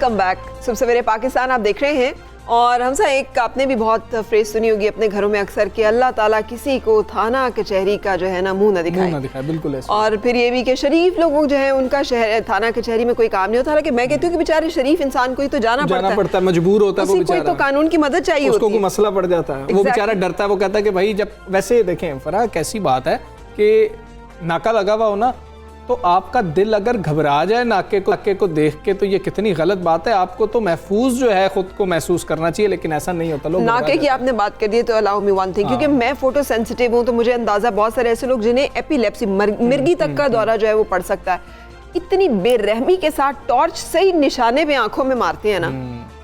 Welcome back. सुबह सवेरे पाकिस्तान आप देख रहे हैं और हमसा एक आपने भी बहुत फ्रेज सुनी होगी अपने घरों में अक्सर कि अल्लाह ताला किसी को थाना कचहरी का जो है ना मुंह न दिखाए, बिल्कुल ऐसा। और फिर ये भी कि शरीफ लोगों जो है उनका शहर थाना कचहरी में कोई काम नहीं होता। हालांकि मैं कहती हूँ कि बेचारे शरीफ इंसान को ही तो जाना पड़ता है, मजबूर होता है वो बेचारा, कोई तो कानून की मदद चाहिए, उसको कोई मसला पड़ जाता है, वो बेचारा डरता है। वो कहता है कि भाई जब वैसे देखें फराह कैसी बात है कि नाका लगा हुआ हो ना तो आपका दिल अगर घबरा जाए नाके को देख के तो ये कितनी गलत बात है। आपको तो महफूज जो है खुद को महसूस करना चाहिए, लेकिन ऐसा नहीं होता। लोग नाके की आपने बात कर दी तो अलाउ मी वन थिंग, क्योंकि मैं फोटो सेंसिटिव हूँ तो मुझे अंदाजा बहुत सारे ऐसे लोग जिन्हें एपिलेप्सी मिर्गी तक का दौरा जो है वो पड़ सकता है, इतनी बेरहमी के साथ टॉर्च सही निशाने पे आंखों में मारते हैं ना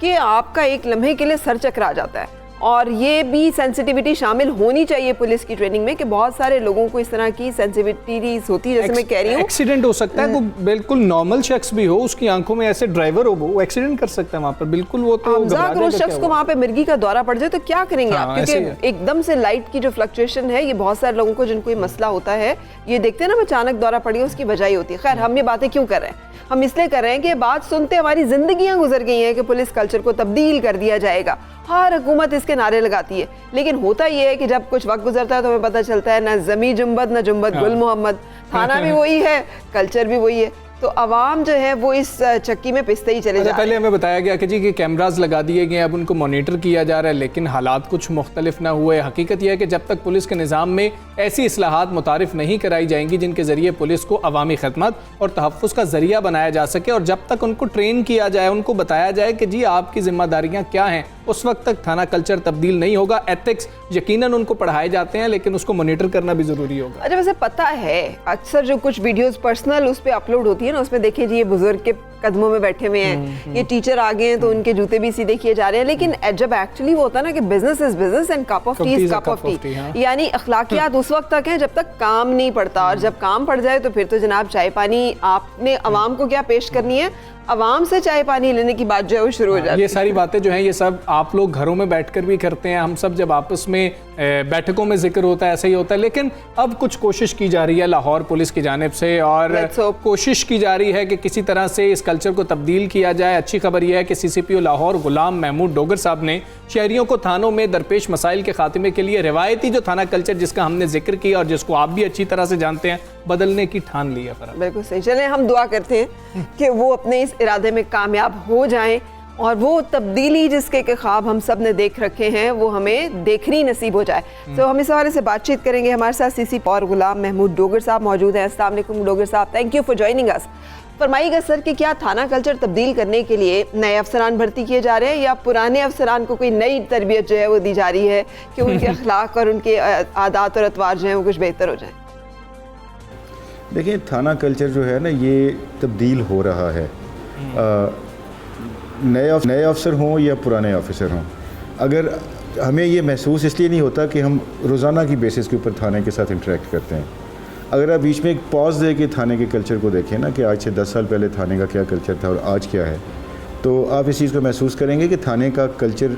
कि आपका एक लम्हे के लिए सर चकरा जाता है। और ये भी सेंसिटिविटी शामिल होनी चाहिए पुलिस की ट्रेनिंग में कि बहुत सारे लोगों को इस तरह की सेंसिटिविटीज होती है। जैसे मैं कह रही हूँ एक्सीडेंट हो सकता है, वो बिल्कुल नॉर्मल शख्स भी हो, उसकी आंखों में ऐसे ड्राइवर हो वो एक्सीडेंट कर सकता है वहाँ पर, बिल्कुल वो तो अगर उस शख्स को वहाँ पे मिर्गी का दौरा पड़ जाए तो क्या करेंगे आप? क्योंकि एकदम से लाइट की जो फ्लक्चुएशन है ये बहुत सारे लोगों को जिनको ये मसला होता है ये देखते हैं ना अचानक दौरा पड़ी है उसकी वजह ही होती है। खैर हम ये बातें क्यों कर रहे हैं, हम इसलिए कर रहे हैं कि बात सुनते हमारी जिंदगियां गुजर गई हैं कि पुलिस कल्चर को तब्दील कर दिया जाएगा। हर हुकूमत इसके नारे लगाती है, लेकिन होता ये है कि जब कुछ वक्त गुजरता है तो हमें पता चलता है ना जमी जुम्बद न जुम्बद गुल मोहम्मद, थाना भी वही है, कल्चर भी वही है, तो अवाम जो है वो इस चक्की में पिसते ही चले जाते हैं। पहले हमें बताया गया कि जी कि कैमराज लगा दिए गए, अब उनको मॉनिटर किया जा रहा है, लेकिन हालात कुछ मुख्तलिफ ना हुए। हकीकत यह है कि जब तक पुलिस के निज़ाम में ऐसी इस्लाहात मुतारिफ नहीं कराई जाएंगी जिनके ज़रिए पुलिस को अवामी खदमत और तहफ़्फ़ुज़ का ज़रिया बनाया जा सके, और जब तक उनको ट्रेन किया जाए, उनको बताया जाए कि जी आपकी ज़िम्मेदारियाँ क्या हैं, उस वक्त तक थाना कल्चर तब्दील नहीं होगा। एथिक्स यकीनन उनको पढ़ाए जाते हैं, लेकिन उसको मॉनिटर करना भी ज़रूरी होगा। अच्छा, वैसे पता है अक्सर जो कुछ वीडियोस पर्सनल उस पर अपलोड होती है ना, उसमें देखिए जी ये बुजुर्ग के कदमों में बैठे हुए हैं, ये टीचर आ गए हैं तो उनके जूते भी सीधे किए जा रहे हैं, लेकिन जब एक्चुअली वो होता है ना कि business is business and cup of T is cup of T, यानी अखलाकियात उस वक्त तक हैं जब तक काम नहीं पड़ता, और जब काम पड़ जाए तो फिर तो जनाब चाय पानी आपने अवाम को क्या पेश करनी है, अवाम से चाय पानी लेने की बात जो है वो शुरू हो जाती है। ये सारी बातें जो हैं ये सब आप लोग घरों में बैठकर भी करते हैं, हम सब जब आपस में बैठकों में जिक्र होता है ऐसा ही होता है, लेकिन अब कुछ कोशिश की जा रही है लाहौर पुलिस की जानिब से, और कोशिश की जा रही है कि किसी तरह से इस कल्चर को तब्दील किया जाए। अच्छी खबर यह है कि CCPO लाहौर गुलाम महमूद डोगर साहब ने शहरियों को थानों में दरपेश मसाइल के खात्मे के लिए रिवायती जो थाना कल्चर जिसका हमने जिक्र किया और जिसको आप भी अच्छी तरह से जानते हैं, बदलने की ठान ली है। बिल्कुल सही। चले हम दुआ करते हैं कि वो अपने इस इरादे में कामयाब हो जाएं और वो तब्दीली जिसके के ख्वाब हम सब ने देख रखे हैं वो हमें देखनी नसीब हो जाए। तो हम इस हवाले से बातचीत करेंगे। हमारे साथ CCPO और गुलाम महमूद डोगर साहब मौजूद हैं। अस्सलाम वालेकुम डोगर साहब, thank you for joining us. फरमाइएगा सर कि क्या थाना कल्चर तब्दील करने के लिए नए अफसरान भर्ती किए जा रहे हैं या पुराने अफसरान को कोई नई तरबियत जो है वो दी जा रही है कि उनके अखलाक और उनके आदात और अतवार जो हैं वो कुछ बेहतर हो जाए? देखिए, थाना कल्चर जो है ना ये तब्दील हो रहा है। नए अफसर हों या पुराने ऑफिसर हों, अगर हमें ये महसूस इसलिए नहीं होता कि हम रोज़ाना की बेसिस के ऊपर थाने के साथ इंटरेक्ट करते हैं। अगर आप बीच में एक पॉज दे के थाने के कल्चर को देखें ना कि आज से 10 साल पहले थाने का क्या कल्चर था और आज क्या है, तो आप इस चीज़ को महसूस करेंगे कि थाने का कल्चर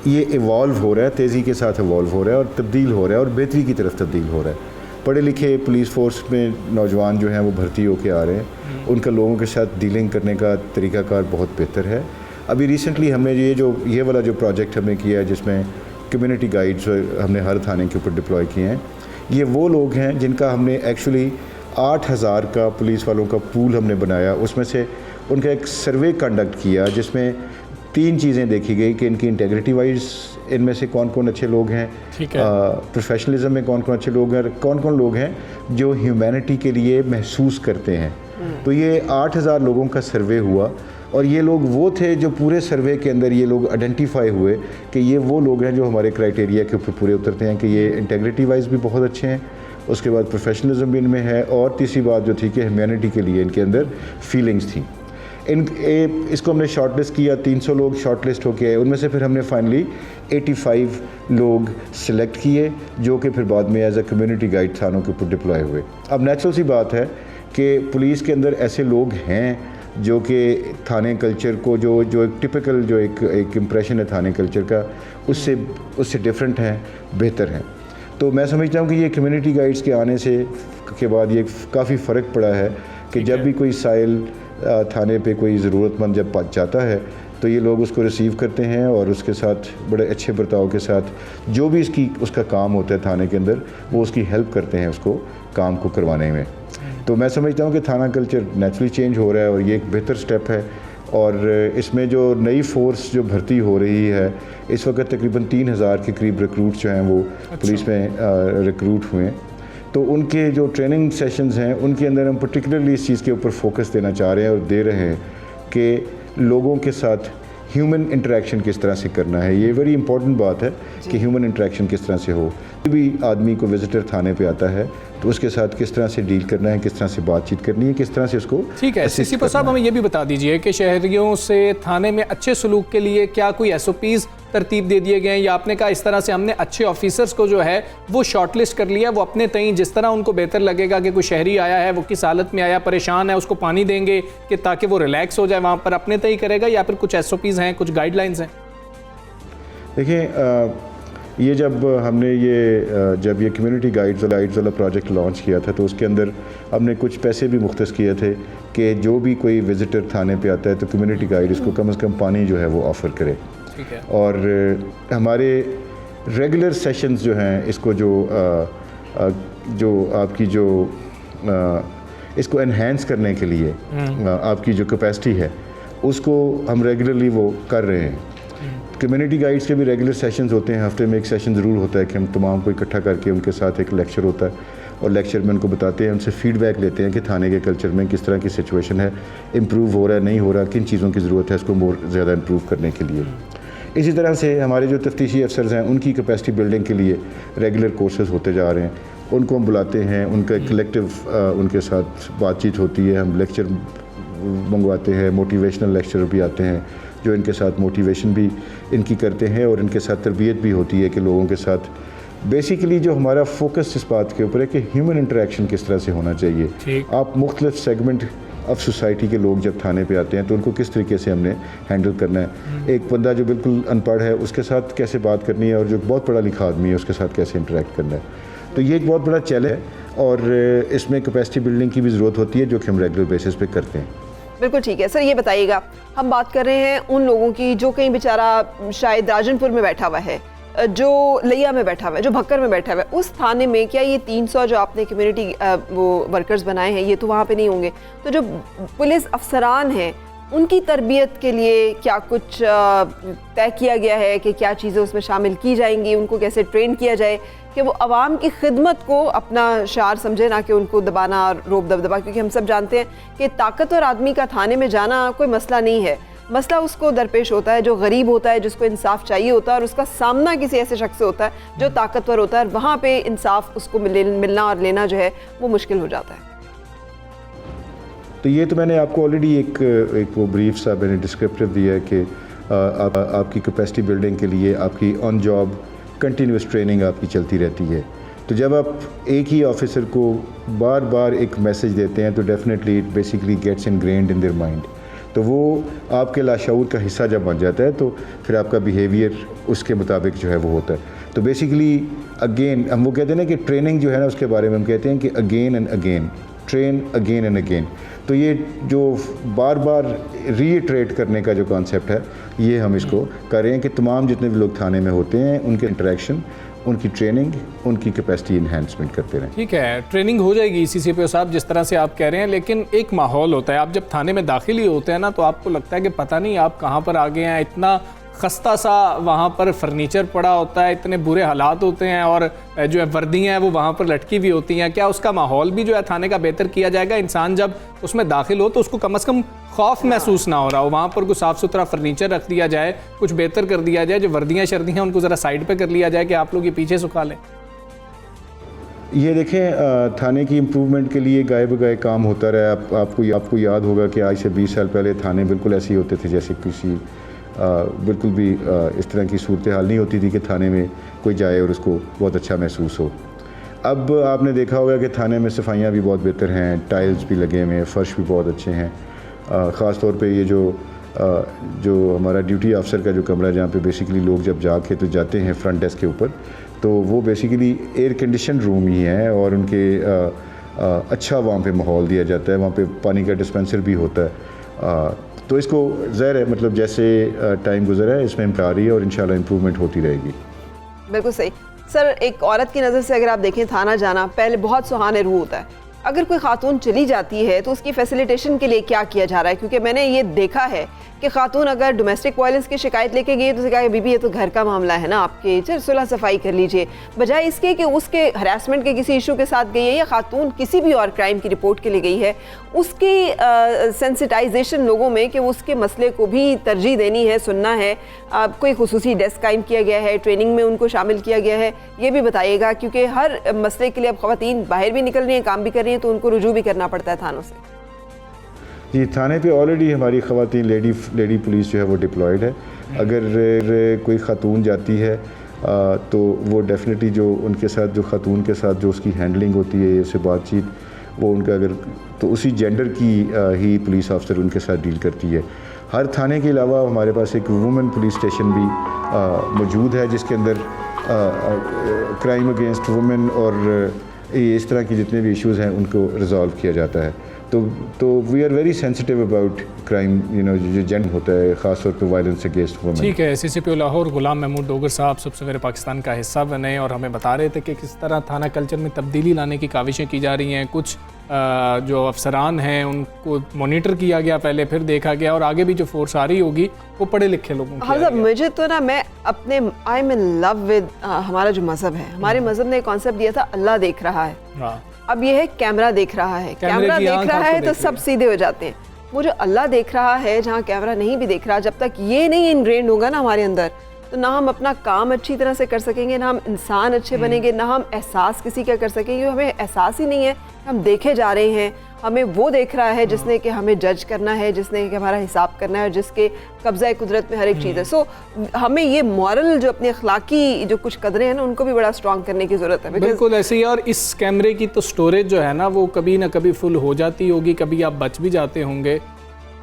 ये इवॉल्व हो रहा है, तेज़ी के साथ इवॉल्व हो रहा है और तब्दील हो रहा है और बेहतरी की तरफ तब्दील हो रहा है। पढ़े लिखे पुलिस फोर्स में नौजवान जो हैं वो भर्ती होके आ रहे हैं, उनका लोगों के साथ डीलिंग करने का तरीक़ाकार बहुत बेहतर है। अभी रिसेंटली हमने ये वाला जो प्रोजेक्ट हमने किया है जिसमें कम्युनिटी गाइड्स हमने हर थाने के ऊपर डिप्लॉय किए हैं, ये वो लोग हैं जिनका हमने एक्चुअली 8000 का पुलिस वालों का पूल हमने बनाया, उसमें से उनका एक सर्वे कंडक्ट किया जिसमें 3 चीज़ें देखी गई कि इनकी इंटेग्रिटी वाइज इनमें से कौन कौन अच्छे लोग हैं, प्रोफेशनलिज्म में कौन कौन अच्छे लोग हैं, कौन कौन लोग हैं जो ह्यूमैनिटी के लिए महसूस करते हैं। तो ये 8000 लोगों का सर्वे हुआ और ये लोग वो थे जो पूरे सर्वे के अंदर ये लोग आइडेंटिफाई हुए कि ये वो लोग हैं जो हमारे क्राइटेरिया के ऊपर पूरे उतरते हैं कि ये इंटेग्रिटी वाइज भी बहुत अच्छे हैं, उसके बाद प्रोफेशनलिज्म भी इनमें है, और तीसरी बात जो थी कि ह्यूमैनिटी के लिए इनके अंदर फीलिंग्स थी। इसको हमने शॉर्टलिस्ट किया, 300 लोग शॉर्टलिस्ट होके आए, उनमें से फिर हमने फाइनली 85 लोग सिलेक्ट किए जो कि फिर बाद में एज अ कम्युनिटी गाइड थानों के ऊपर डिप्लॉय हुए। अब नेचुरल सी बात है कि पुलिस के अंदर ऐसे लोग हैं जो कि थाने कल्चर को जो एक टिपिकल जो एक इम्प्रेशन है थाने कल्चर का उससे डिफरेंट हैं, बेहतर हैं। तो मैं समझता हूँ कि ये कम्युनिटी गाइड्स के आने से के बाद ये काफ़ी फ़र्क पड़ा है कि जब भी कोई साइल थाने पे कोई ज़रूरतमंद जब जाता है तो ये लोग उसको रिसीव करते हैं और उसके साथ बड़े अच्छे बर्ताव के साथ जो भी उसका काम होता है थाने के अंदर वो उसकी हेल्प करते हैं उसको काम को करवाने में। तो मैं समझता हूँ कि थाना कल्चर नेचुरली चेंज हो रहा है और ये एक बेहतर स्टेप है। और इसमें जो नई फोर्स जो भर्ती हो रही है इस वक्त तकरीबन 3000 के करीब रिक्रूट जो हैं वो पुलिस में रिक्रूट हुए हैं। तो उनके जो ट्रेनिंग सेशंस हैं उनके अंदर हम पर्टिकुलरली इस चीज़ के ऊपर फोकस देना चाह रहे हैं और दे रहे हैं कि लोगों के साथ ह्यूमन इंटरेक्शन किस तरह से करना है। ये वेरी इंपॉर्टेंट बात है कि ह्यूमन इंटरेक्शन किस तरह से हो। कोई भी आदमी को विजिटर थाने पे आता है तो उसके साथ किस तरह से डील करना है, किस तरह से बातचीत करनी है, किस तरह से उसको ठीक है। सीसीपी साहब हमें ये भी बता दीजिए कि शहरियों से थाने में अच्छे सलूक के लिए क्या कोई SOPs तरतीब दे दिए गए हैं या आपने कहा इस तरह से हमने अच्छे ऑफिसर्स को जो है वो शॉर्टलिस्ट कर लिया, वो अपने तय जिस तरह उनको बेहतर लगेगा कि कोई शहरी आया है वो किस हालत में आया, परेशान है, उसको पानी देंगे कि ताकि वो रिलैक्स हो जाए, वहाँ पर अपने तय करेगा या फिर कुछ SOPs हैं, कुछ गाइडलाइंस हैं? देखिए ये जब हमने जब ये कम्युनिटी गाइड्स वाला प्रोजेक्ट लॉन्च किया था तो उसके अंदर हमने कुछ पैसे भी मुख्तस किए थे कि जो भी कोई विज़िटर थाने पे आता है तो कम्युनिटी गाइड इसको कम से कम पानी जो है वो ऑफ़र करे। ठीक है। और हमारे रेगुलर सेशंस जो हैं इसको जो आपकी इसको एनहेंस करने के लिए आपकी जो कैपेसिटी है उसको हम रेगुलरली वो कर रहे हैं। कम्युनिटी गाइड्स के भी रेगुलर सेशंस होते हैं, हफ्ते में एक सेशन ज़रूर होता है कि हम तमाम को इकट्ठा करके उनके साथ एक लेक्चर होता है और लेक्चर में उनको बताते हैं, उनसे फीडबैक लेते हैं कि थाने के कल्चर में किस तरह की सिचुएशन है, इम्प्रूव हो रहा है, नहीं हो रहा, किन चीज़ों की ज़रूरत है इसको मोर ज़्यादा इम्प्रूव करने के लिए। इसी तरह से हमारे जो तफ्तीशी अफसर्स हैं उनकी कैपेसिटी बिल्डिंग के लिए रेगुलर कोर्सेज़ होते जा रहे हैं, उनको हम बुलाते हैं, उनका कलेक्टिव उनके साथ बातचीत होती है, हम लेक्चर मंगवाते हैं, मोटिवेशनल लेक्चर भी आते हैं जो इनके साथ मोटिवेशन भी इनकी करते हैं और इनके साथ तरबियत भी होती है कि लोगों के साथ बेसिकली जो हमारा फोकस इस बात के ऊपर है कि ह्यूमन इंटरेक्शन किस तरह से होना चाहिए। आप मुख्तलिफ सेगमेंट ऑफ सोसाइटी के लोग जब थाने पे आते हैं तो उनको किस तरीके से हमने हैंडल करना है। एक बंदा जो बिल्कुल अनपढ़ है उसके साथ कैसे बात करनी है और जो बहुत पढ़ा लिखा आदमी है उसके साथ कैसे इंटरेक्ट करना है। तो ये एक बहुत बड़ा चैलेंज है और इसमें कैपेसिटी बिल्डिंग की भी ज़रूरत होती है जो कि हम रेगुलर बेसिस पे करते हैं। बिल्कुल ठीक है सर। ये बताइएगा, हम बात कर रहे हैं उन लोगों की जो कहीं बेचारा शायद राजनपुर में बैठा हुआ है, जो लिया में बैठा हुआ है, जो भक्कर में बैठा हुआ है, उस थाने में क्या ये 300 जो आपने कम्युनिटी वो वर्कर्स बनाए हैं ये तो वहाँ पे नहीं होंगे, तो जो पुलिस अफसरान हैं उनकी तरबियत के लिए क्या कुछ तय किया गया है कि क्या चीज़ें उसमें शामिल की जाएंगी, उनको कैसे ट्रेन किया जाए कि वो आवाम की खिदमत को अपना शार समझे, ना कि उनको दबाना और रोब दबदबा। क्योंकि हम सब जानते हैं कि ताकतवर आदमी का थाने में जाना कोई मसला नहीं है, मसला उसको दरपेश होता है जो गरीब होता है, जिसको इंसाफ चाहिए होता है और उसका सामना किसी ऐसे शख्स से होता है जो ताकतवर होता है, वहाँ पे इंसाफ उसको मिलना और लेना जो है वो मुश्किल हो जाता है। तो ये तो मैंने आपको ऑलरेडी एक वो ब्रीफ सा मैंने डिस्क्रिप्टिव दिया है कि आपकी कैपेसिटी बिल्डिंग के लिए आपकी ऑन जॉब कंटिन्यूस ट्रेनिंग आपकी चलती रहती है। तो जब आप एक ही ऑफिसर को बार बार एक मैसेज देते हैं तो definitely it basically gets ingrained in their mind, तो वो आपके लाशऊर का हिस्सा जब बन जाता है तो फिर आपका बिहेवियर उसके मुताबिक जो है वो होता है। तो बेसिकली अगेन हम वो कहते हैं ना कि ट्रेनिंग जो है ना उसके बारे में हम कहते हैं कि again and again, train again and again. तो ये जो बार बार रीइटरेट करने का जो कॉन्सेप्ट है ये हम इसको कर रहे हैं कि तमाम जितने भी लोग थाने में होते हैं उनके इंटरेक्शन, उनकी ट्रेनिंग, उनकी कैपेसिटी इन्हेंसमेंट करते रहें। ठीक है, ट्रेनिंग हो जाएगी सीसीपीओ साहब जिस तरह से आप कह रहे हैं, लेकिन एक माहौल होता है, आप जब थाने में दाखिल ही होते हैं ना तो आपको लगता है कि पता नहीं आप कहाँ पर आ गए हैं, इतना खस्ता सा वहाँ पर फर्नीचर पड़ा होता है, इतने बुरे हालात होते हैं और जो है वर्दियाँ हैं वो वहाँ पर लटकी हुई होती हैं। क्या उसका माहौल भी जो है थाने का बेहतर किया जाएगा? इंसान जब उसमें दाखिल हो तो उसको कम से कम खौफ महसूस ना हो रहा हो, वहाँ पर कुछ साफ़ सुथरा फर्नीचर रख दिया जाए, कुछ बेहतर कर दिया जाए, जो वर्दियाँ शर्दियाँ उनको ज़रा साइड पर कर लिया जाए कि आप लोग ये पीछे सुखा लें। ये देखें थाने की इम्प्रूवमेंट के लिए गाए बगाए काम होता रहा है। आपको याद होगा कि आज से 20 साल पहले थाने बिल्कुल ऐसे ही होते थे जैसे किसी बिल्कुल भी इस तरह की सूरत हाल नहीं होती थी कि थाने में कोई जाए और उसको बहुत अच्छा महसूस हो। अब आपने देखा होगा कि थाने में सफाइयाँ भी बहुत बेहतर हैं, टाइल्स भी लगे हुए हैं, फ़र्श भी बहुत अच्छे हैं। ख़ास तौर पे ये जो हमारा ड्यूटी अफसर का जो कमरा जहाँ पे बेसिकली लोग जब जाके तो जाते हैं फ्रंट डेस्क के ऊपर, तो वो बेसिकली एयर कंडीशन रूम ही है और उनके अच्छा वहाँ पे माहौल दिया जाता है, वहाँ पे पानी का डिस्पेंसर भी होता है। तो इसको ज़ाहिर है मतलब जैसे टाइम गुजरा है इसमें आ रही है और इंशाल्लाह इम्प्रूवमेंट होती रहेगी। बिल्कुल सही सर। एक औरत की नज़र से अगर आप देखें थाना जाना पहले बहुत सुहाने रूह होता है, अगर कोई खातून चली जाती है तो उसकी फैसिलिटेशन के लिए क्या किया जा रहा है? क्योंकि मैंने ये देखा है कि खातून अगर डोमेस्टिक वायलेंस की शिकायत लेके गई तो उसे कहा कि बीबी ये तो घर का मामला है ना आपके, चल सुलह सफाई कर लीजिए, बजाय इसके कि उसके हरासमेंट के किसी इशू के साथ गई है या खातून किसी भी और क्राइम की रिपोर्ट के लिए गई है, उसकी सेंसिटाइजेशन लोगों में कि उसके मसले को भी तरजीह देनी है, सुनना है। कोई खुसूसी डेस्क कायम किया गया है, ट्रेनिंग में उनको शामिल किया गया है, ये भी बताइएगा क्योंकि हर मसले के लिए अब ख़वातीन बाहर भी निकल रही हैं, काम भी कर रही हैं, तो उनको रुजू भी करना पड़ता है थानों से। जी, थाने पे ऑलरेडी हमारी ख़वातीन लेडी पुलिस जो है वो डिप्लॉयड है। अगर कोई ख़ातून जाती है तो वो डेफिनेटली जो उनके साथ जो ख़ातून के साथ जो उसकी हैंडलिंग होती है, उससे बातचीत, वो उनका अगर तो उसी जेंडर की ही पुलिस ऑफिसर उनके साथ डील करती है। हर थाने के अलावा हमारे पास एक वुमेन पुलिस स्टेशन भी मौजूद है जिसके अंदर क्राइम अगेंस्ट वुमेन और इस तरह के जितने भी इश्यूज़ हैं उनको रिजॉल्व किया जाता है। तो we are very sensitive about crime, you know, जो जेंडर होता है ख़ास तौर पे वायलेंस अगेंस्ट वुमेन। ठीक है, CCPO लाहौर गुलाम महमूद डोगर साहब सब सवेरे पाकिस्तान का हिस्सा बने और हमें बता रहे थे कि किस तरह थाना कल्चर में तब्दीली लाने की काविशें की जा रही हैं। कुछ जो अफसरान हैं उनको मॉनिटर किया गया पहले, फिर देखा गया और आगे भी जो फोर्स आ रही होगी वो पढ़े लिखे लोगों की। हाँ, मुझे तो ना मैं अपने I am in love with हमारा जो मज़हब है, हमारे मज़हब ने कॉन्सेप्ट दिया था अल्लाह देख रहा है। हाँ। अब ये है कैमरा देख रहा है, कैमरा देख रहा है तो सब सीधे हो जाते हैं। वो जो अल्लाह देख रहा है जहाँ कैमरा नहीं भी देख रहा, जब तक ये नहीं इनग्रेंड होगा ना हमारे अंदर, तो ना हम अपना काम अच्छी तरह से कर सकेंगे, ना हम इंसान अच्छे बनेंगे, ना हम एहसास किसी का कर सकेंगे। हमें एहसास ही नहीं है, हम देखे जा रहे हैं, हमें वो देख रहा है जिसने कि हमें जज करना है, जिसने कि हमारा हिसाब करना है, जिसके कब्ज़ा कुदरत में हर एक चीज़ है। सो हमें ये मॉरल जो अपनी अखलाकी जो कुछ कदरें हैं ना उनको भी बड़ा स्ट्रॉन्ग करने की ज़रूरत है। बिल्कुल ऐसे ही। और इस कैमरे की तो स्टोरेज जो है ना वो कभी ना कभी फुल हो जाती होगी, कभी आप बच भी जाते होंगे।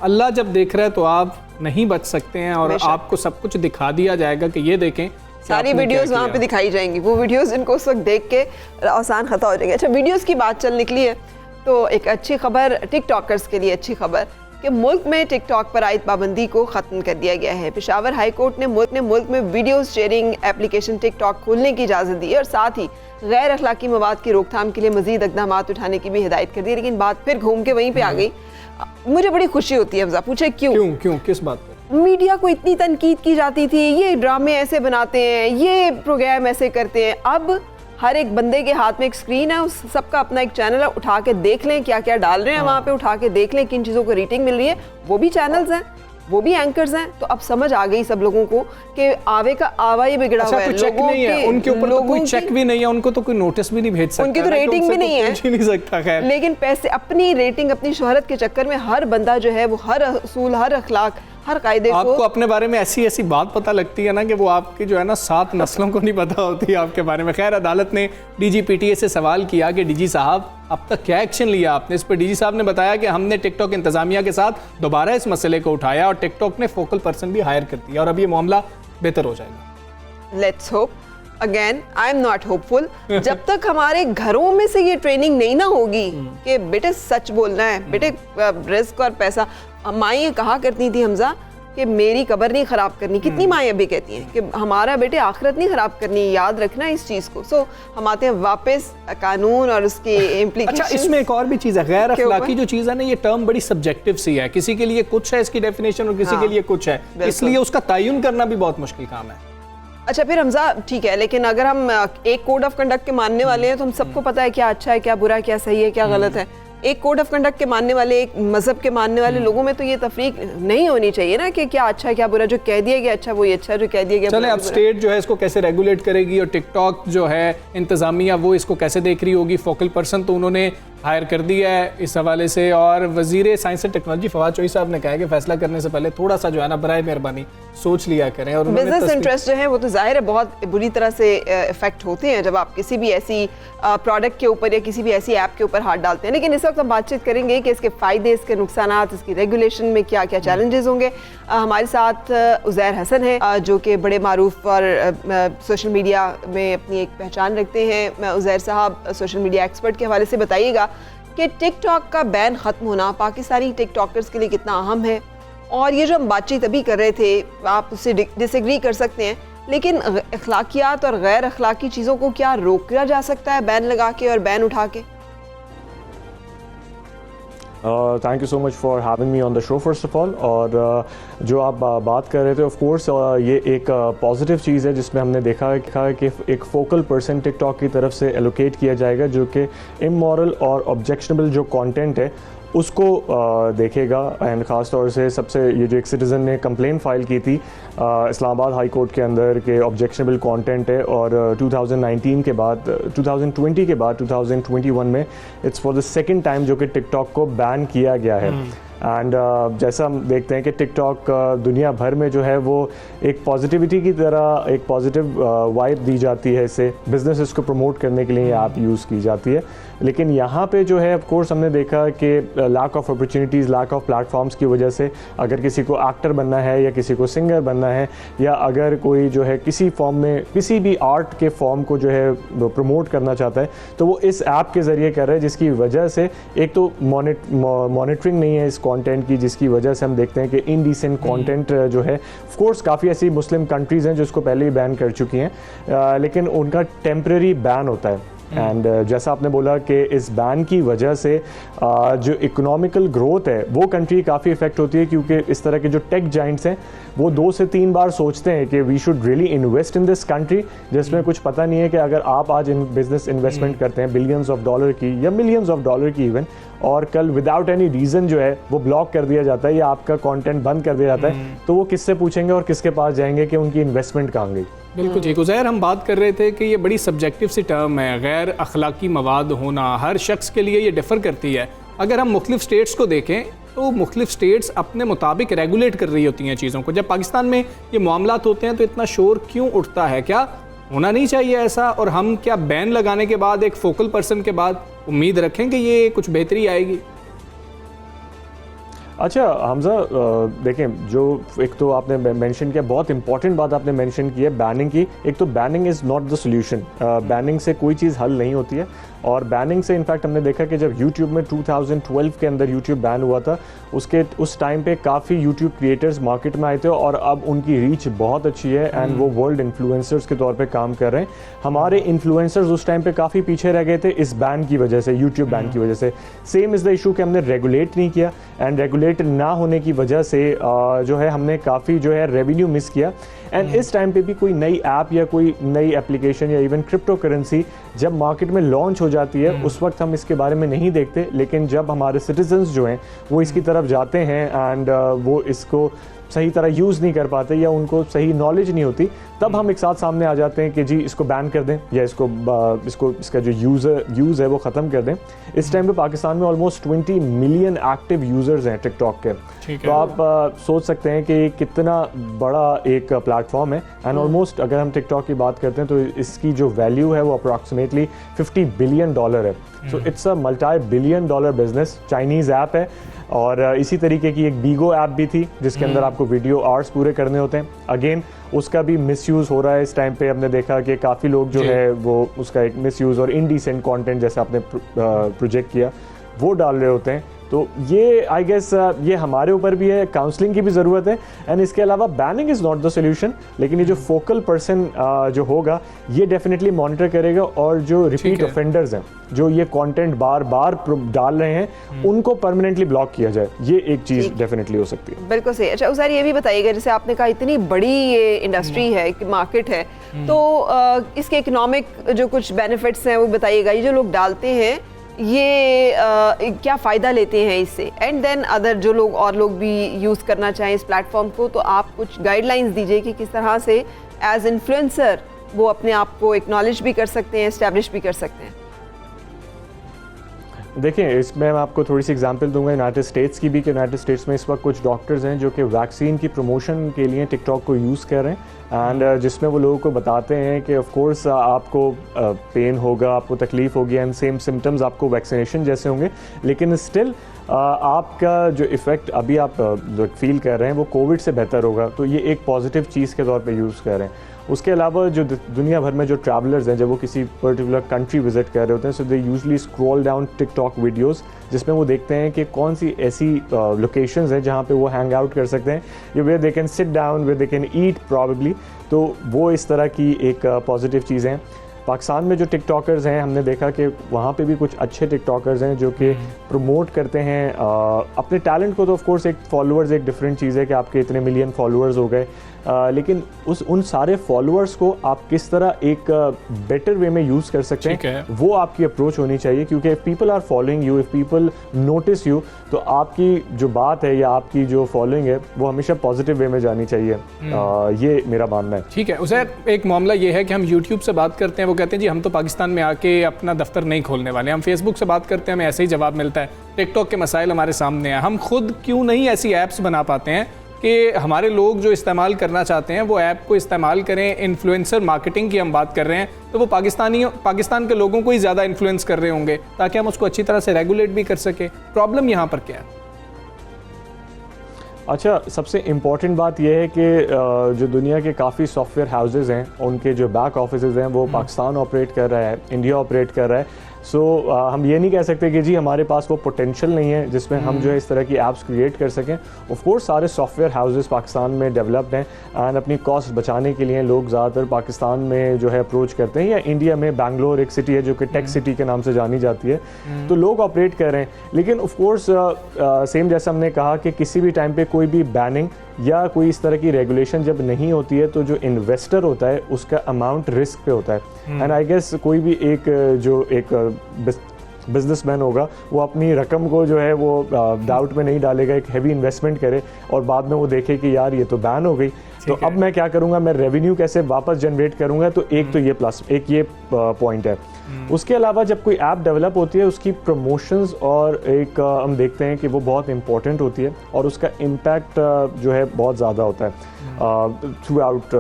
अल्लाह जब देख रहा है तो आप नहीं बच सकते हैं और आपको सब कुछ दिखा दिया जाएगा कि ये देखें, सारी वीडियोस वहाँ पे दिखाई जाएंगी। वो वीडियोस इनको उस वक्त देख के आसान खता हो जाएंगे। अच्छा, वीडियोस की बात चल निकली है तो एक अच्छी खबर टिकटॉकर्स के लिए, अच्छी खबर कि मुल्क में टिकटॉक पर आयद पाबंदी को ख़त्म कर दिया गया है। पेशावर हाई कोर्ट ने मुल्क में वीडियोस शेयरिंग एप्लीकेशन टिकटॉक खोलने की इजाज़त दी है और साथ ही गैर अखलाकी मवाद की रोकथाम के लिए मजीद इक़दाम उठाने की भी हिदायत कर दी। लेकिन बात फिर घूम के वहीं पर आ गई। मुझे बड़ी खुशी होती है, हमजा पूछे क्यों किस बात पर? मीडिया को इतनी तनकीद की जाती थी, ये ड्रामे ऐसे बनाते हैं, ये प्रोग्राम ऐसे करते हैं। अब हर एक बंदे के हाथ में एक स्क्रीन है, उस सबका अपना एक चैनल है, उठा के देख लें क्या क्या डाल रहे हैं वहाँ पे, उठा के देख लें किन चीज़ों को रेटिंग मिल रही है। वो भी चैनल्स हैं, वो भी एंकर्स हैं। तो अब समझ आ गई सब लोगों को कि आवे का आवा ही बिगड़ा हुआ है। लोगों के उनके ऊपर तो कोई चेक भी नहीं है, उनको तो कोई नोटिस भी नहीं भेज सकता, उनकी तो रेटिंग भी नहीं है, नहीं सकता। खैर, लेकिन पैसे, अपनी रेटिंग, अपनी शोहरत के चक्कर में हर बंदा जो है वो हर असूल, हर अखलाक, हर कायदे को, आपको अपने बारे में ऐसी बात पता लगती है ना कि वो आपकी जो है ना 7 नस्लों को नहीं पता होती आपके बारे में। खैर, अदालत ने DGPTA से सवाल किया कि DG साहब अब तक क्या एक्शन लिया आपने इस पर। DG साहब ने बताया कि हमने टिकटॉक इंतजामिया के साथ दोबारा इस मसले को उठाया और टिकटॉक ने फोकल पर्सन भी हायर कर दिया और अब ये मामला बेहतर हो जाएगा। Let's hope. Again I am not hopeful. जब तक हमारे घरों में से ये ट्रेनिंग नहीं ना होगी कि बेटे सच बोलना है, बेटे रिस्क और पैसा। माएँ कहा करती थी हमजा कि मेरी कब्र नहीं ख़राब करनी। कितनी माएँ अभी कहती हैं कि हमारा बेटे आखिरत नहीं ख़राब करनी, याद रखना इस चीज़ को। सो हम आते हैं वापस कानून और उसके इम्प्लीकेशन। अच्छा, इसमें एक और भी चीज़ है, गैर अखलाकी जो चीज़ है ना, ये टर्म बड़ी सब्जेक्टिव सी है, किसी के लिए कुछ है इसकी डेफिनेशन और किसी के लिए कुछ है, इसलिए उसका तयन करना भी बहुत मुश्किल काम है। अच्छा, फिर हमजा ठीक है, लेकिन अगर हम एक कोड ऑफ कंडक्ट के मानने वाले हैं तो हम सबको पता है क्या अच्छा है, क्या बुरा है, क्या सही है, क्या गलत है। एक कोड ऑफ कंडक्ट के मानने वाले, एक मजहब के मानने वाले लोगों में तो ये तफरीक नहीं होनी चाहिए ना कि क्या अच्छा है क्या बुरा। जो कह दिया गया अच्छा वही अच्छा, जो कह दिया गया चले। अब स्टेट जो है इसको कैसे रेगुलेट करेगी और टिकटॉक जो है इंतजामिया वो इसको कैसे देख रही होगी। फोकल पर्सन तो उन्होंने हायर कर दिया है इस हवाले से और वजीर science and technology Fawad Chaudhry sahab ने कहा है कि फैसला करने से पहले थोड़ा सा जो है ना बराए मेहरबानी सोच लिया करें। और बिजनेस इंटरेस्ट जो है वो तो जाहिर है बहुत बुरी तरह से इफेक्ट होते हैं जब आप किसी भी ऐसी प्रोडक्ट के ऊपर या किसी भी ऐसी ऐप के ऊपर हाथ डालते हैं। लेकिन इस वक्त हम बातचीत करेंगे कि इसके फ़ायदे, इसके नुकसानात, इसकी रेगुलेशन में क्या क्या चैलेंजेस होंगे। हमारे साथ उज़ैर हसन है जो कि बड़े मारूफ और सोशल मीडिया में अपनी एक पहचान रखते हैं। उज़ैर साहब सोशल मीडिया एक्सपर्ट के हवाले से बताइएगा कि टिकटॉक का बैन ख़त्म होना पाकिस्तानी टिकटॉकर्स के लिए कितना अहम है। और ये जो हम बातचीत अभी कर रहे थे, आप उससे डिसएग्री कर सकते हैं, लेकिन अखलाकियात और गैर अखलाकी चीज़ों को क्या रोका जा सकता है बैन लगा के और बैन उठा के? Thank you so much for having me on the show first of all. और जो आप बात कर रहे थे, ऑफ कोर्स ये एक पॉजिटिव चीज़ है जिसमें हमने देखा है कि एक फोकल पर्सन टिकटॉक की तरफ से एलोकेट किया जाएगा जो कि इमोरल और ऑब्जेक्शनेबल जो कंटेंट है उसको देखेगा। एंड ख़ास तौर से सबसे ये जो एक सिटीज़न ने कंप्लेन फाइल की थी इस्लामाबाद हाई कोर्ट के अंदर के ऑब्जेक्शनेबल कंटेंट है, और 2019 के बाद 2020 के बाद 2021 में it's for the second time जो कि टिकटॉक को बैन किया गया है। एंड जैसा हम देखते हैं कि टिकटॉक दुनिया भर में जो है वो एक पॉजिटिविटी की तरह एक पॉजिटिव वाइब दी जाती है, इससे बिजनेसेस को प्रमोट करने के लिए ऐप यूज़ की जाती है। लेकिन यहाँ पे जो है ऑफ कोर्स हमने देखा कि lack of opportunities, lack of platforms की वजह से अगर किसी को एक्टर बनना है या किसी को सिंगर बनना है, या अगर कोई जो है किसी फॉर्म में किसी भी आर्ट के फॉर्म को जो है प्रमोट करना चाहता है तो वो इस ऐप के ज़रिए कर रहे हैं, जिसकी वजह से एक तो मॉनिटरिंग नहीं है इस कंटेंट की, जिसकी वजह से हम देखते हैं कि इनडिसेंट कंटेंट जो है ऑफ कोर्स काफ़ी ऐसी मुस्लिम कंट्रीज़ हैं जो इसको पहले ही बैन कर चुकी हैं, लेकिन उनका टेम्परेरी बैन होता है। एंड जैसा आपने बोला कि इस बैन की वजह से जो इकोनॉमिकल ग्रोथ है वो कंट्री काफ़ी इफेक्ट होती है, क्योंकि इस तरह के जो टेक जाइंट्स हैं वो 2 से 3 बार सोचते हैं कि we should really invest in this country, जिसमें कुछ पता नहीं है कि अगर आप आज इन बिजनेस इन्वेस्टमेंट करते हैं बिलियंस ऑफ डॉलर की या मिलियंस ऑफ डॉलर की इवन, और कल विदाउट एनी रीज़न जो है वो ब्लॉक कर दिया जाता है या आपका कंटेंट बंद कर दिया जाता है, तो वो किससे पूछेंगे और किसके पास जाएंगे कि उनकी इन्वेस्टमेंट कहाँ गई। बिल्कुल ठीक। उज़ैर, हम बात कर रहे थे कि ये बड़ी सब्जेक्टिव सी टर्म है, गैर अखलाकी मवाद होना हर शख्स के लिए ये डिफ़र करती है। अगर हम मुख्तलिफ स्टेट्स को देखें तो मुख्तलिफ स्टेट्स अपने मुताबिक रेगुलेट कर रही होती हैं चीज़ों को। जब पाकिस्तान में ये मामलात होते हैं तो इतना शोर क्यों उठता है? क्या होना नहीं चाहिए ऐसा? और हम क्या बैन लगाने के बाद एक फोकल पर्सन के बाद उम्मीद रखें कि ये कुछ बेहतरी आएगी? अच्छा हमजा, देखें, जो एक तो आपने मेंशन किया, बहुत इंपॉर्टेंट बात आपने मेंशन की है बैनिंग की। एक तो banning is not the solution, banning से कोई चीज़ हल नहीं होती है। और बैनिंग से इनफैक्ट हमने देखा कि जब यूट्यूब में 2012 के अंदर यूट्यूब बैन हुआ था, उस टाइम पे काफ़ी यूट्यूब क्रिएटर्स मार्केट में आए थे और अब उनकी रीच बहुत अच्छी है एंड वो वर्ल्ड इन्फ्लुएंसर्स के तौर पे काम कर रहे हैं। हमारे इन्फ्लुएंसर्स उस टाइम पे काफ़ी पीछे रह गए थे इस बैन की वजह से, यूट्यूब बैन की वजह से। सेम इज़ द इशू कि हमने रेगुलेट नहीं किया, एंड रेगुलेट ना होने की वजह से जो है हमने काफ़ी जो है रेवेन्यू मिस किया। एंड इस टाइम पे भी कोई नई ऐप या कोई नई एप्लीकेशन या इवन क्रिप्टो करेंसी जब मार्केट में लॉन्च हो जाती है उस वक्त हम इसके बारे में नहीं देखते, लेकिन जब हमारे सिटीजन्स जो हैं वो इसकी तरफ जाते हैं एंड वो इसको सही तरह यूज़ नहीं कर पाते या उनको सही नॉलेज नहीं होती, तब हम एक साथ सामने आ जाते हैं कि जी इसको बैन कर दें या इसका जो यूज़ है वो ख़त्म कर दें। इस टाइम पे पाकिस्तान में ऑलमोस्ट 20 मिलियन एक्टिव यूज़र्स हैं टिकटॉक के, तो आप सोच सकते हैं कि कितना बड़ा एक प्लेटफॉर्म है। एंड ऑलमोस्ट अगर हम टिकटॉक की बात करते हैं तो इसकी जो वैल्यू है वो अप्रॉक्सीमेटली $50 बिलियन है। So it's a $multi-billion business. Chinese app है और इसी तरीके की एक बीगो ऐप भी थी जिसके अंदर आपको वीडियो आवर्स पूरे करने होते हैं। अगेन उसका भी मिसयूज़ हो रहा है इस टाइम पे। हमने देखा कि काफ़ी लोग जो है वो उसका एक मिसयूज़ और इनडिसेंट कंटेंट जैसे आपने प्रोजेक्ट किया वो डाल रहे होते हैं। तो ये आई गेस ये हमारे ऊपर भी है, काउंसलिंग की भी ज़रूरत है। एंड इसके अलावा banning is not the solution, लेकिन ये जो फोकल पर्सन जो होगा ये डेफिनेटली मॉनिटर करेगा और जो रिपीट ऑफेंडर्स हैं जो ये कंटेंट बार बार डाल रहे हैं उनको परमानेंटली ब्लॉक किया जाए, ये एक चीज़ डेफिनेटली हो सकती है। बिल्कुल सही। अच्छा उज़ैर, ये भी बताइएगा, जैसे आपने कहा इतनी बड़ी ये इंडस्ट्री है, मार्केट है, तो इसके इकोनॉमिक जो कुछ बेनिफिट्स हैं वो बताइएगा। ये जो लोग डालते हैं ये क्या फ़ायदा लेते हैं इससे, एंड देन अदर जो लोग और लोग भी यूज़ करना चाहें इस प्लेटफॉर्म को, तो आप कुछ गाइडलाइंस दीजिए कि किस तरह से एज इन्फ्लुएंसर वो अपने आप को एक्नॉलेज भी कर सकते हैं, एस्टैब्लिश भी कर सकते हैं। देखिए, इसमें मैं आपको थोड़ी सी एग्जांपल दूंगा यूनाइटेड स्टेट्स की भी, कि यूनाइटेड स्टेट्स में इस वक्त कुछ डॉक्टर्स हैं जो कि वैक्सीन की प्रमोशन के लिए टिकटॉक को यूज़ कर रहे हैं, एंड जिसमें वो लोगों को बताते हैं कि ऑफ कोर्स आपको पेन होगा, आपको तकलीफ़ होगी एंड सेम सिम्टम्स आपको वैक्सीनेशन जैसे होंगे, लेकिन स्टिल आपका जो इफ़ेक्ट अभी आप फील कर रहे हैं वो कोविड से बेहतर होगा, तो ये एक पॉजिटिव चीज़ के तौर पे यूज़ कर रहे हैं। उसके अलावा जो दुनिया भर में जो ट्रैवलर्स हैं, जब वो किसी पर्टिकुलर कंट्री विजिट कर रहे होते हैं, so they usually scroll down TikTok videos, जिसमें वो देखते हैं कि कौन सी ऐसी लोकेशंस हैं जहाँ पे वो हैंग आउट कर सकते हैं, where they can sit down, where they can eat probably. तो वो इस तरह की एक पॉजिटिव चीज़ है। पाकिस्तान में जो टिकटॉकर्स हैं, हमने देखा कि वहाँ पे भी कुछ अच्छे टिकटॉकर्स हैं जो कि प्रमोट करते हैं अपने टैलेंट को। तो ऑफ कोर्स एक फॉलोअर्स एक डिफरेंट चीज़ है कि आपके इतने मिलियन फॉलोअर्स हो गए, लेकिन उन सारे फॉलोअर्स को आप किस तरह एक बेटर वे में यूज़ कर सकते हैं, वो आपकी अप्रोच होनी चाहिए। क्योंकि if people are following you, if people notice you, तो आपकी जो बात है या आपकी जो फॉलोइंग है वो हमेशा पॉजिटिव वे में जानी चाहिए। ये मेरा मानना है। ठीक है उज़ैर, एक मामला ये है कि हम यूट्यूब से बात करते हैं, वो कहते हैं जी हम तो पाकिस्तान में आके अपना दफ्तर नहीं खोलने वाले। हम फेसबुक से बात करते हैं, हमें ऐसे ही जवाब मिलता है। टिकटॉक के मसाइल हमारे सामने हैं, हम खुद क्यों नहीं ऐसी ऐप्स बना पाते हैं कि हमारे लोग जो इस्तेमाल करना चाहते हैं वो ऐप को इस्तेमाल करें। इन्फ्लुएंसर मार्केटिंग की हम बात कर रहे हैं तो वो पाकिस्तान के लोगों को ही ज़्यादा इन्फ्लुएंस कर रहे होंगे ताकि हम उसको अच्छी तरह से रेगुलेट भी कर सकें। प्रॉब्लम यहाँ पर क्या है? अच्छा, सबसे इम्पॉर्टेंट बात यह है कि जो दुनिया के काफ़ी सॉफ्टवेयर हाउसेज हैं, उनके जो बैक ऑफिसेज हैं वो पाकिस्तान ऑपरेट कर रहा है, इंडिया ऑपरेट कर रहा है। सो हम ये नहीं कह सकते कि जी हमारे पास वो पोटेंशियल नहीं है जिसमें हम जो है इस तरह की ऐप्स क्रिएट कर सकें। ऑफ कोर्स सारे सॉफ्टवेयर हाउसेस पाकिस्तान में डेवलप्ड हैं एंड अपनी कॉस्ट बचाने के लिए लोग ज़्यादातर पाकिस्तान में जो है अप्रोच करते हैं, या इंडिया में बैंगलोर एक सिटी है जो कि टेक सिटी के नाम से जानी जाती है, तो लोग ऑपरेट कर रहे हैं। लेकिन ऑफ कोर्स सेम जैसा हमने कहा कि किसी भी टाइम पे कोई भी बैनिंग या कोई इस तरह की रेगुलेशन जब नहीं होती है तो जो इन्वेस्टर होता है उसका अमाउंट रिस्क पे होता है। एंड आई गेस कोई भी एक बिजनेसमैन होगा वो अपनी रकम को जो है वो डाउट में नहीं डालेगा, एक हैवी इन्वेस्टमेंट करे और बाद में वो देखे कि यार ये तो बैन हो गई, तो अब मैं क्या करूंगा, मैं रेवेन्यू कैसे वापस जनरेट करूंगा। तो एक ये पॉइंट है। उसके अलावा जब कोई ऐप डेवलप होती है उसकी प्रमोशंस और एक हम देखते हैं कि वो बहुत इंपॉर्टेंट होती है और उसका इम्पैक्ट जो है बहुत ज़्यादा होता है थ्रू आउट।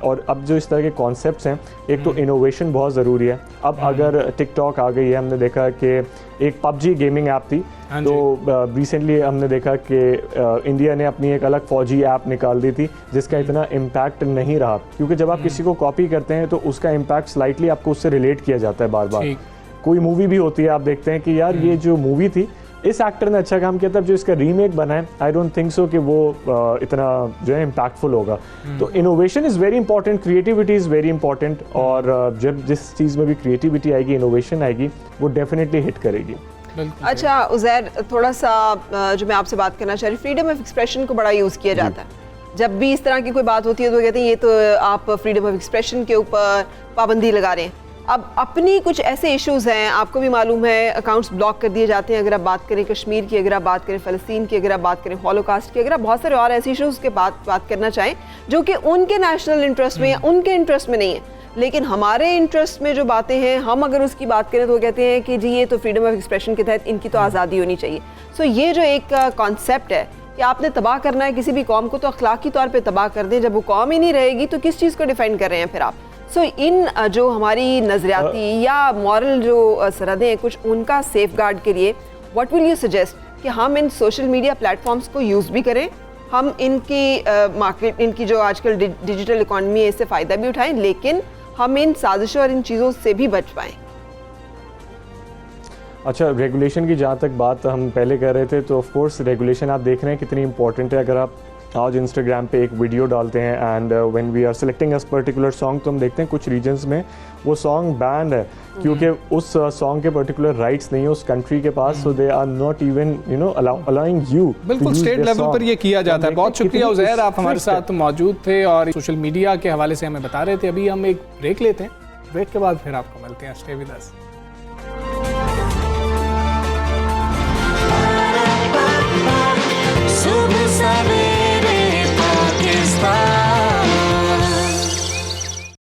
और अब जो इस तरह के कॉन्सेप्ट्स हैं, एक तो इनोवेशन बहुत ज़रूरी है। अब अगर टिकटॉक आ गई है, हमने देखा कि एक पबजी गेमिंग ऐप थी, तो रिसेंटली हमने देखा कि इंडिया ने अपनी एक अलग फौजी ऐप निकाल दी थी जिसका इतना इम्पैक्ट नहीं रहा, क्योंकि जब आप किसी को कॉपी करते हैं तो उसका इम्पैक्ट स्लाइटली आपको उससे रिलेट किया जाता है बार बार। कोई मूवी भी होती है, आप देखते हैं कि यार ये जो मूवी थी इस एक्टर ने अच्छा काम किया था, जो इसका रीमेक बना है आई डोंट थिंक सो कि वो इतना जो है इम्पैक्टफुल होगा। तो innovation is very important, creativity is very important, और जब जिस चीज़ में भी क्रिएटिविटी आएगी, इनोवेशन आएगी, वो डेफिनेटली हिट करेगी। अच्छा उज़ैर, थोड़ा सा जो मैं आपसे बात करना चाह रही, फ्रीडम ऑफ एक्सप्रेशन को बड़ा यूज़ किया जाता है। जब भी इस तरह की कोई बात होती है तो कहते हैं ये तो आप फ्रीडम ऑफ एक्सप्रेशन के ऊपर पाबंदी लगा रहे हैं। अब अपनी कुछ ऐसे इश्यूज़ हैं, आपको भी मालूम है, अकाउंट्स ब्लॉक कर दिए जाते हैं। अगर आप बात करें कश्मीर की, अगर आप बात करें फ़लस्तीन की, अगर आप बात करें हॉलोकास्ट की, अगर आप बहुत सारे और ऐसे इश्यूज़ के बात करना चाहें जो कि उनके नेशनल इंटरेस्ट में या उनके इंटरेस्ट में नहीं है, लेकिन हमारे इंटरेस्ट में जो बातें हैं, हम अगर उसकी बात करें तो वो कहते हैं कि जी ये तो फ्रीडम ऑफ एक्सप्रेशन के तहत इनकी तो आज़ादी होनी चाहिए। सो ये जो एक कॉन्सेप्ट है कि आपने तबाह करना है किसी भी कौम को, तो अखलाकी तौर पे तबाह कर दें। जब वो कौम ही नहीं रहेगी तो किस चीज़ को डिफाइन कर रहे हैं फिर आप? सो इन जो हमारी नज़रियाती या मॉरल जो सरहदें हैं कुछ, उनका सेफ गार्ड के लिए व्हाट विल यू सजेस्ट कि हम इन सोशल मीडिया प्लेटफॉर्म्स को यूज़ भी करें, हम इनकी मार्केट, इनकी जो आजकल डिजिटल इकॉनमी है इससे फ़ायदा भी उठाएं, लेकिन हम इन साजिशों और इन चीज़ों से भी बच पाएँ? अच्छा, रेगुलेशन की जहाँ तक बात हम पहले कर रहे थे, तो ऑफ कोर्स रेगुलेशन आप देख रहे हैं कितनी इंपॉर्टेंट है। अगर आप आज इंस्टाग्राम पे एक वीडियो डालते हैं and when we are selecting a particular song, तो हम देखते हैं कुछ रीजन्स में वो सॉन्ग बैन है क्योंकि उस सॉन्ग के पर्टिकुलर राइट्स नहीं है उस कंट्री के पास, so they are not even allowing you. बिल्कुल स्टेट लेवल पर ये किया जाता है। बहुत शुक्रिया उज़ैर, आप हमारे साथ मौजूद थे और सोशल मीडिया के हवाले से हमें बता रहे थे। अभी हम एक ब्रेक लेते हैं, ब्रेक के बाद फिर आपको मिलते हैं। Stay with us.